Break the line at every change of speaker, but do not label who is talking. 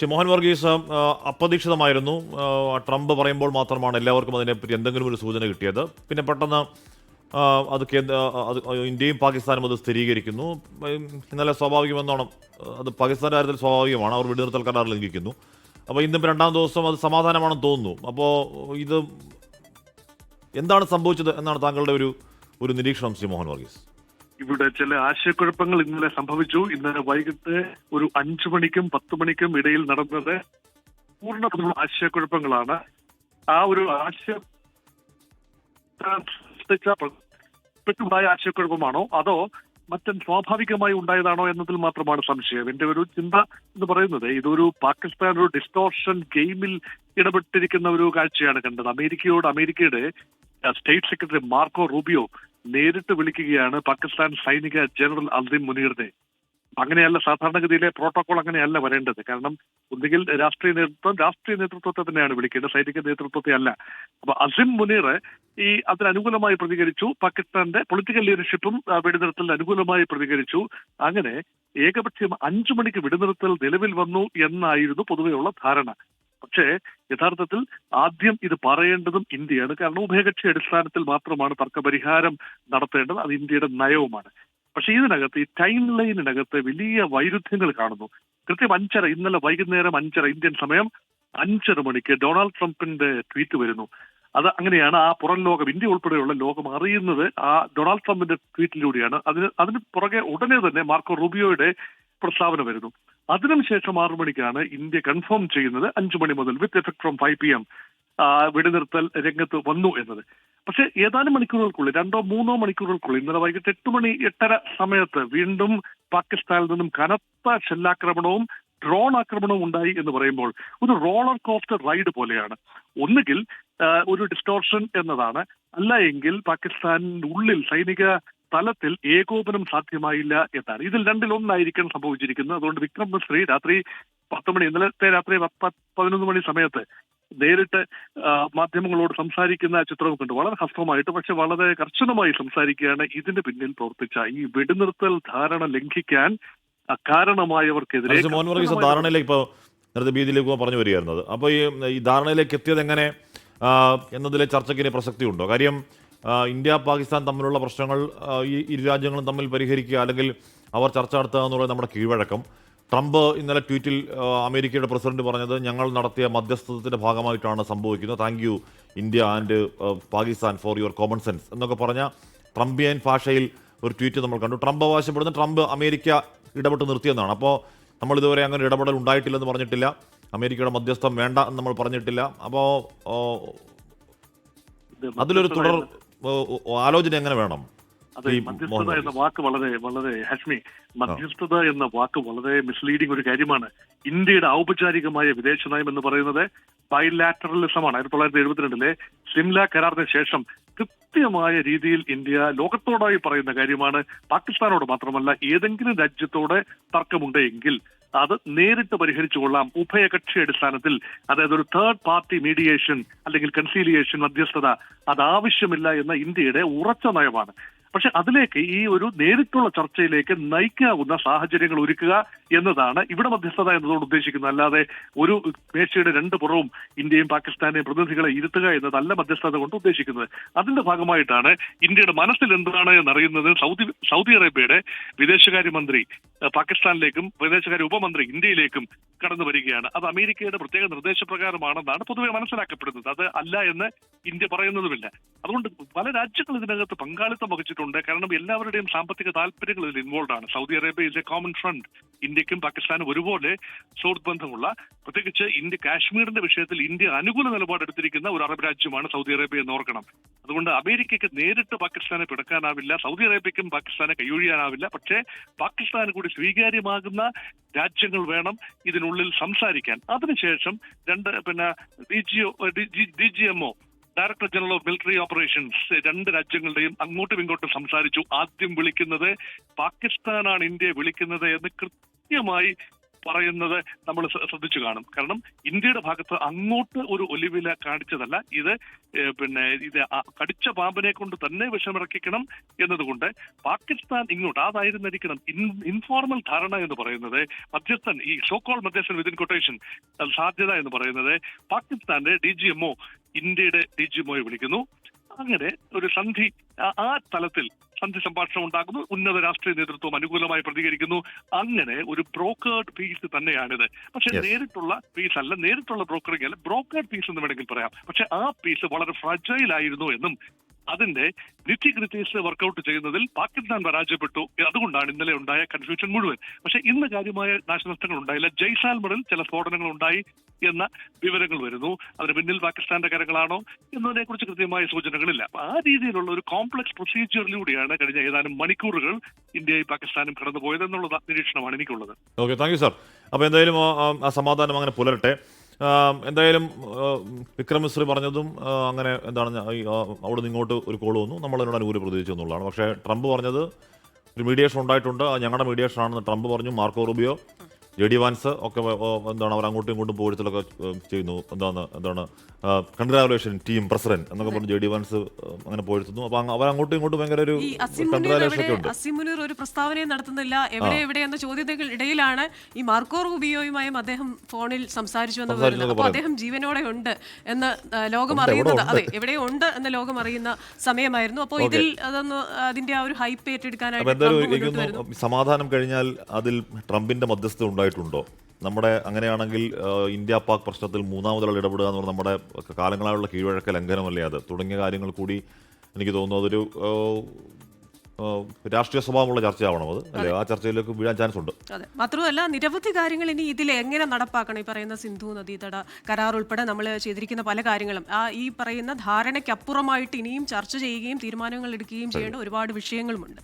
Shri Mohan Varghese, അപ്രതീക്ഷിതമായിരുന്നു. Trump പറയുമ്പോൾ മാത്രമാണ് എല്ലാവർക്കും അതിനെപ്പറ്റി എന്തെങ്കിലും ഒരു സൂചന കിട്ടിയത്. പിന്നെ പെട്ടെന്ന് അത് ഇന്ത്യയും പാകിസ്ഥാനും അത് സ്ഥിരീകരിക്കുന്നു. ഇന്നലെ സ്വാഭാവികമെന്നോണം അത് പാകിസ്ഥാൻ്റെ കാര്യത്തിൽ സ്വാഭാവികമാണ്, അവർ വെടിനിർത്തൽ കരാർ ലംഘിക്കുന്നു. അപ്പോൾ ഇന്നിപ്പോൾ രണ്ടാം ദിവസം അത് സമാധാനമാണെന്ന് തോന്നുന്നു. അപ്പോൾ ഇത് എന്താണ് സംഭവിച്ചത് എന്നാണ് താങ്കളുടെ ഒരു നിരീക്ഷണം ശ്രീ മോഹൻ വർഗീസ്?
ഇവിടെ ചില ആശയക്കുഴപ്പങ്ങൾ ഇന്നലെ സംഭവിച്ചു. ഇന്നലെ വൈകിട്ട് ഒരു 5 മണിക്കും 10 മണിക്കും ഇടയിൽ നടന്നത് പൂർണ്ണ ആശയക്കുഴപ്പങ്ങളാണ്. ആ ഒരു ആശയക്കുഴപ്പമാണോ അതോ സ്വാഭാവികമായി ഉണ്ടായതാണോ എന്നതിൽ മാത്രമാണ് സംശയം. എന്റെ ഒരു ചിന്ത എന്ന് പറയുന്നത് ഇതൊരു പാകിസ്ഥാൻ ഒരു ഡിസ്റ്റോർഷൻ ഗെയിമിൽ ഇടപെട്ടിരിക്കുന്ന ഒരു കാഴ്ചയാണ് കണ്ടത്. അമേരിക്കയുടെ സ്റ്റേറ്റ് സെക്രട്ടറി മാർക്കോ റൂബിയോ നേരിട്ട് വിളിക്കുകയാണ് പാകിസ്ഥാൻ സൈനിക ജനറൽ അസിം മുനീറിനെ. അങ്ങനെയല്ല സാധാരണഗതിയിലെ പ്രോട്ടോകോൾ, അങ്ങനെയല്ല വരേണ്ടത്. കാരണം ഒന്നുകിൽ രാഷ്ട്രീയ നേതൃത്വത്തെ തന്നെയാണ് വിളിക്കേണ്ടത്, സൈനിക നേതൃത്വത്തെ അല്ല. അപ്പൊ അസിം മുനീർ അതിനനുകൂലമായി പ്രതികരിച്ചു. പാകിസ്ഥാന്റെ പൊളിറ്റിക്കൽ ലീഡർഷിപ്പും വെടിനിർത്തലിന് അനുകൂലമായി പ്രതികരിച്ചു. അങ്ങനെ ഏകപക്ഷീയം 5 മണിക്ക് വെടിനിർത്തൽ നിലവിൽ വന്നു എന്നായിരുന്നു പൊതുവെയുള്ള ധാരണ. പക്ഷേ യഥാർത്ഥത്തിൽ ആദ്യം ഇത് പറയേണ്ടതും ഇന്ത്യയാണ്. കാരണം ഉഭയകക്ഷി അടിസ്ഥാനത്തിൽ മാത്രമാണ് തർക്കപരിഹാരം നടത്തേണ്ടത്. അത് ഇന്ത്യയുടെ നയവുമാണ്. പക്ഷെ ഇതിനകത്ത് ഈ ടൈം ലൈനിനകത്ത് വലിയ വൈരുദ്ധ്യങ്ങൾ കാണുന്നു. കൃത്യം 5:30, ഇന്നലെ വൈകുന്നേരം 5:30 ഇന്ത്യൻ സമയം 5:30 മണിക്ക് ഡൊണാൾഡ് ട്രംപിന്റെ ട്വീറ്റ് വരുന്നു. അത് അങ്ങനെയാണ് ആ പുറം ലോകം, ഇന്ത്യ ഉൾപ്പെടെയുള്ള ലോകം അറിയുന്നത് ആ ഡൊണാൾഡ് ട്രംപിന്റെ ട്വീറ്റിലൂടെയാണ്. അതിന് പുറകെ ഉടനെ തന്നെ മാർക്കോ റൂബിയോയുടെ പ്രസ്താവന വരുന്നു. അതിനുശേഷം 6 മണിക്കാണ് ഇന്ത്യ കൺഫേം ചെയ്യുന്നത് 5 മണി മുതൽ വിത്ത് എഫക്ട് ഫ്രം 5 PM വെടിനിർത്തൽ രംഗത്ത് വന്നു എന്നത്. പക്ഷെ ഏതാനും മണിക്കൂറുകൾക്കുള്ളിൽ 2-3 മണിക്കൂറുകൾക്കുള്ളിൽ ഇന്നലെ വൈകിട്ട് 8 മണി 8:30 സമയത്ത് വീണ്ടും പാകിസ്ഥാനിൽ നിന്നും കനത്ത ഷെല്ലാക്രമണവും ഡ്രോൺ ആക്രമണവും ഉണ്ടായി എന്ന് പറയുമ്പോൾ ഒരു റോളർ കോസ്റ്റർ റൈഡ് പോലെയാണ്. ഒന്നുകിൽ ഒരു ഡിസ്റ്റോർഷൻ എന്നതാണ്, അല്ല എങ്കിൽ പാകിസ്ഥാനിന്റെ ഉള്ളിൽ സൈനിക തലത്തിൽ ഏകോപനം സാധ്യമായില്ല എന്നാണ്. ഇതിൽ രണ്ടിലൊന്നായിരിക്കും സംഭവിച്ചിരിക്കുന്നത്. അതുകൊണ്ട് വിക്രം മിശ്രി രാത്രി 10 മണി, ഇന്നലത്തെ രാത്രി 11 മണി സമയത്ത് നേരിട്ട് മാധ്യമങ്ങളോട് സംസാരിക്കുന്ന ചിത്രവും കണ്ടു. വളരെ ഹസ്തമായിട്ട് പക്ഷെ വളരെ കർശനമായി സംസാരിക്കുകയാണ്. ഇതിന് പിന്നിൽ പ്രവർത്തിച്ച ഈ വെടിനിർത്തൽ ധാരണ ലംഘിക്കാൻ കാരണമായവർക്കെതിരെ
ധാരണയിലേക്ക് ഇപ്പോൾ നേരത്തെ ബീദിലേക്ക് പറഞ്ഞു വരികയായിരുന്നത്. അപ്പോൾ ഈ ധാരണയിലേക്ക് എത്തിയത് എങ്ങനെ എന്നതിലെ ചർച്ചയ്ക്ക് ഇനി പ്രസക്തി ഉണ്ടോ? കാര്യം ഇന്ത്യ പാകിസ്ഥാൻ തമ്മിലുള്ള പ്രശ്നങ്ങൾ ഈ ഇരു രാജ്യങ്ങളും തമ്മിൽ പരിഹരിക്കുക, അല്ലെങ്കിൽ അവർ ചർച്ച നടത്തുക എന്നുള്ളത് നമ്മുടെ കീഴ്വഴക്കം. ട്രംപ് ഇന്നലെ ട്വീറ്റിൽ അമേരിക്കയുടെ പ്രസിഡന്റ് പറഞ്ഞത് ഞങ്ങൾ നടത്തിയ മധ്യസ്ഥതയുടെ ഭാഗമായിട്ടാണ് സംഭവിക്കുന്നത്, thank you India and Pakistan for your common sense എന്നൊക്കെ പറഞ്ഞ ട്രംപിയൻ ഭാഷയിൽ ഒരു ട്വീറ്റ് നമ്മൾ കണ്ടു. ട്രംപ് അവകാശപ്പെടുന്നത് ട്രംപ് അമേരിക്ക ഇടപെട്ട് നിർത്തിയെന്നാണ്. അപ്പോൾ നമ്മൾ ഇതുവരെ അങ്ങനെ ഇടപെടൽ ഉണ്ടായിട്ടില്ലെന്ന് പറഞ്ഞിട്ടില്ല, അമേരിക്കയുടെ മധ്യസ്ഥം വേണ്ട എന്ന് നമ്മൾ പറഞ്ഞിട്ടില്ല. അപ്പോൾ അതിലൊരു തുടർ ആലോചന എങ്ങനെ വേണം?
അതെ, മധ്യസ്ഥത എന്ന വാക്ക് വളരെ ഹാഷ്മി, മധ്യസ്ഥത എന്ന വാക്ക് വളരെ മിസ്ലീഡിംഗ് ഒരു കാര്യമാണ്. ഇന്ത്യയുടെ ഔപചാരികമായ വിദേശ നയം എന്ന് പറയുന്നത് ബൈലാറ്ററലിസമാണ്. 1972 സിംല കരാറിന് ശേഷം കൃത്യമായ രീതിയിൽ ഇന്ത്യ ലോകത്തോടായി പറയുന്ന കാര്യമാണ്. പാകിസ്ഥാനോട് മാത്രമല്ല, ഏതെങ്കിലും രാജ്യത്തോട് തർക്കമുണ്ടെങ്കിൽ അത് നേരിട്ട് പരിഹരിച്ചുകൊള്ളാം ഉഭയകക്ഷി അടിസ്ഥാനത്തിൽ. അതായത് ഒരു തേർഡ് പാർട്ടി മീഡിയേഷൻ അല്ലെങ്കിൽ കൺസീലിയേഷൻ, മധ്യസ്ഥത അതാവശ്യമില്ല എന്ന ഇന്ത്യയുടെ ഉറച്ച നയമാണ്. പക്ഷെ അതിലേക്ക് ഈ ഒരു നേരിട്ടുള്ള ചർച്ചയിലേക്ക് നയിക്കാവുന്ന സാഹചര്യങ്ങൾ ഒരുക്കുക എന്നതാണ് ഇവിടെ മധ്യസ്ഥത എന്നതോട് ഉദ്ദേശിക്കുന്നത്. അല്ലാതെ ഒരു മേശയുടെ 2 പുറവും ഇന്ത്യയും പാകിസ്ഥാനെയും പ്രതിനിധികളെ ഇരുത്തുക എന്നതല്ല മധ്യസ്ഥത കൊണ്ട് ഉദ്ദേശിക്കുന്നത്. അതിന്റെ ഭാഗമായിട്ടാണ് ഇന്ത്യയുടെ മനസ്സിൽ എന്താണ് എന്നറിയുന്നത് സൗദി അറേബ്യയുടെ വിദേശകാര്യമന്ത്രി പാകിസ്ഥാനിലേക്കും വിദേശകാര്യ ഉപമന്ത്രി ഇന്ത്യയിലേക്കും കടന്നു വരികയാണ്. അത് അമേരിക്കയുടെ പ്രത്യേക നിർദ്ദേശപ്രകാരമാണെന്നാണ് പൊതുവെ മനസ്സിലാക്കപ്പെടുന്നത്. അത് അല്ല എന്ന് ഇന്ത്യ പറയുന്നതുമില്ല. അതുകൊണ്ട് പല രാജ്യങ്ങൾ ഇതിനകത്ത് പങ്കാളിത്തം വഹിച്ചിട്ടുണ്ട്. കാരണം എല്ലാവരുടെയും സാമ്പത്തിക താല്പര്യങ്ങൾ ഇതിൽ ഇൻവോൾവ് ആണ്. Saudi Arabia is A common friend. ഇന്ത്യക്കും പാകിസ്ഥാനും ഒരുപോലെ സുഹൃത്ത് ബന്ധമുള്ള, പ്രത്യേകിച്ച് കാശ്മീരിന്റെ വിഷയത്തിൽ ഇന്ത്യ അനുകൂല നിലപാടെടുത്തിരിക്കുന്ന ഒരു അറബ് രാജ്യമാണ് സൗദി അറേബ്യ എന്ന് ഓർക്കണം. അതുകൊണ്ട് അമേരിക്കയ്ക്ക് നേരിട്ട് പാകിസ്ഥാനെ പിടക്കാനാവില്ല, സൗദി അറേബ്യക്കും പാകിസ്ഥാനെ കൈയൊഴിയാനാവില്ല. പക്ഷേ പാകിസ്ഥാന് കൂടി സ്വീകാര്യമാകുന്ന രാജ്യങ്ങൾ വേണം ഇതിനുള്ളിൽ സംസാരിക്കാൻ. അതിനുശേഷം DGMO director general of military operations 2 രാജ്യങ്ങളുടെയും അങ്ങോട്ടും ഇങ്ങോട്ടും സംസാരിച്ചു. ആദ്യം വിളിക്കുന്നത് പാകിസ്ഥാനാണ് ഇന്ത്യയെ വിളിക്കുന്നത് എന്ന് കൃത്യമായി പറയുന്നത് നമ്മൾ ശ്രദ്ധിച്ചു കാണും. കാരണം ഇന്ത്യയുടെ ഭാഗത്ത് അങ്ങോട്ട് ഒരു ഒലിവില കാണിച്ചതല്ല ഇത്. പിന്നെ ഇത് കടിച്ച പാമ്പിനെ കൊണ്ട് തന്നെ വിഷമിറക്കിക്കണം എന്നതുകൊണ്ട് പാകിസ്ഥാൻ ഇങ്ങോട്ട് അതായിരുന്നിരിക്കണം ഇൻഫോർമൽ ധാരണ എന്ന് പറയുന്നത്. മധ്യസ്ഥൻ, ഈ ഷോക്കോൾ മധ്യസ്ഥൻ വിത്തിൻ കൊട്ടേഷൻ സാധ്യത എന്ന് പറയുന്നത് പാകിസ്ഥാന്റെ DGMO ഇന്ത്യയുടെ DGMOയെ വിളിക്കുന്നു. അങ്ങനെ ഒരു സന്ധി ആ തലത്തിൽ സന്ധി സംഭാഷണം ഉണ്ടാകുന്നു. ഉന്നത രാഷ്ട്രീയ നേതൃത്വം അനുകൂലമായി പ്രതികരിക്കുന്നു. അങ്ങനെ ഒരു ബ്രോക്കേർഡ് പീസ് തന്നെയാണിത്. പക്ഷെ നേരിട്ടുള്ള പീസ് അല്ല, നേരിട്ടുള്ള ബ്രോക്കറിംഗ് അല്ല, ബ്രോക്കേർഡ് പീസ് എന്ന് വേണമെങ്കിൽ പറയാം. പക്ഷെ ആ പീസ് വളരെ ഫ്രജൈൽ ആയിരുന്നു എന്നും അതിന്റെ നിറ്റിഗ്രിറ്റീസ് വർക്കൗട്ട് ചെയ്യുന്നതിൽ പാകിസ്ഥാൻ പരാജയപ്പെട്ടു. അതുകൊണ്ടാണ് ഇന്നലെ ഉണ്ടായ കൺഫ്യൂഷൻ മുഴുവൻ. പക്ഷെ ഇന്ന് കാര്യമായ നാശനഷ്ടങ്ങൾ ഉണ്ടായില്ല. ജയ്സാൽമറിൽ ചില സ്ഫോടനങ്ങൾ ഉണ്ടായി എന്ന വിവരങ്ങൾ വരുന്നു. അതിന് പിന്നിൽ പാകിസ്ഥാന്റെ കരങ്ങളാണോ എന്നതിനെ കുറിച്ച് കൃത്യമായ സൂചനകളില്ല. ആ രീതിയിലുള്ള ഒരു കോംപ്ലക്സ് പ്രൊസീജിയറിലൂടെയാണ് കഴിഞ്ഞ ഏതാനും മണിക്കൂറുകൾ ഇന്ത്യയും പാകിസ്ഥാനും കടന്നുപോയത് എന്നുള്ള നിരീക്ഷണമാണ് എനിക്കുള്ളത്.
Okay, thank you sir. അപ്പോൾ എന്തായാലും ആ സമാധാനം അങ്ങനെ പുലരട്ടെ. എന്തായാലും വിക്രം മിശ്രി പറഞ്ഞതും അങ്ങനെ എന്താണ് അവിടെ നിന്ന് ഇങ്ങോട്ട് ഒരു കോൾ വന്നു, നമ്മളതിനോട് അനുകൂലം പ്രതികരിച്ചു എന്നുള്ളതാണ്. പക്ഷേ ട്രംപ് പറഞ്ഞത് ഒരു മീഡിയേഷൻ ഉണ്ടായിട്ടുണ്ട്, ഞങ്ങളുടെ മീഡിയേഷൻ ആണെന്ന് ട്രംപ് പറഞ്ഞു. മാർക്കോ റൂബിയോ, JD വാൻസ് ഒക്കെ എന്താണ് അവർ അങ്ങോട്ടും ഇങ്ങോട്ടും പോയിടത്തിലൊക്കെ ചെയ്യുന്നു. എന്താണ് കൺഗ്രാജുലേഷൻ ടീം പ്രസിഡന്റ് എന്നൊക്കെ പറഞ്ഞു JD വാൻസ് അങ്ങനെ പോയിരുത്തുന്നു. അപ്പൊ അവർ അങ്ങോട്ടും ഇങ്ങോട്ടും ഭയങ്കര ഒരു കൺഗ്രാജുലേഷൻ ഒക്കെ ഉണ്ട്.
അസിമുനീർ ഒരു പ്രസ്താവനയും നടത്തുന്നില്ല, എവിടെ എന്ന ചോദ്യത്തിന് ഇടയിലാണ് ഈ മാർക്കോ റൂബിയോയുമായും അദ്ദേഹം ഫോണിൽ സംസാരിച്ചു എന്ന് പറയുന്നത്. അപ്പോൾ അദ്ദേഹം ജീവനോടെ ഉണ്ട് എന്ന് ലോകം അറിയുന്നത്, അതെ എവിടെ ഉണ്ട് എന്ന് ലോകം അറിയുന്ന സമയമായിരുന്നു. അപ്പോൾ ഇതിൽ അതൊന്ന് അതിന്റെ ആ ഒരു ഹൈപ്പ് ഏറ്റെടുക്കാനായിട്ട്
സമാധാനം കഴിഞ്ഞാൽ അതിൽ ട്രംപിന്റെ മധ്യസ്ഥത ഉണ്ടായിട്ടുണ്ടോ? നമ്മുടെ അങ്ങനെയാണെങ്കിൽ ഇന്ത്യ പാക് പ്രശ്നത്തിൽ മൂന്നാമതൊരാൾ ഇടപെടുക എന്ന് പറഞ്ഞാൽ നമ്മുടെ കാലങ്ങളായുള്ള കീഴ്വഴക്ക ലംഘനമല്ലേ അത്? തുടങ്ങിയ കാര്യങ്ങൾ കൂടി എനിക്ക് തോന്നുന്നു അതൊരു രാഷ്ട്രീയ സ്വഭാവമുള്ള ചർച്ചയാവണം അത്, അല്ലേ? ആ ചർച്ചയിലേക്ക് വീഴാൻ ചാൻസ് ഉണ്ട്.
അതെ, മാത്രമല്ല നിരവധി കാര്യങ്ങൾ ഇനി ഇതിൽ എങ്ങനെ നടപ്പാക്കണം. ഈ പറയുന്ന സിന്ധു നദീതട കരാർ ഉൾപ്പെടെ നമ്മൾ ചെയ്തിരിക്കുന്ന പല കാര്യങ്ങളും ഈ പറയുന്ന ധാരണയ്ക്കപ്പുറമായിട്ട് ഇനിയും ചർച്ച ചെയ്യുകയും തീരുമാനങ്ങൾ എടുക്കുകയും ചെയ്യേണ്ട ഒരുപാട് വിഷയങ്ങളുമുണ്ട്.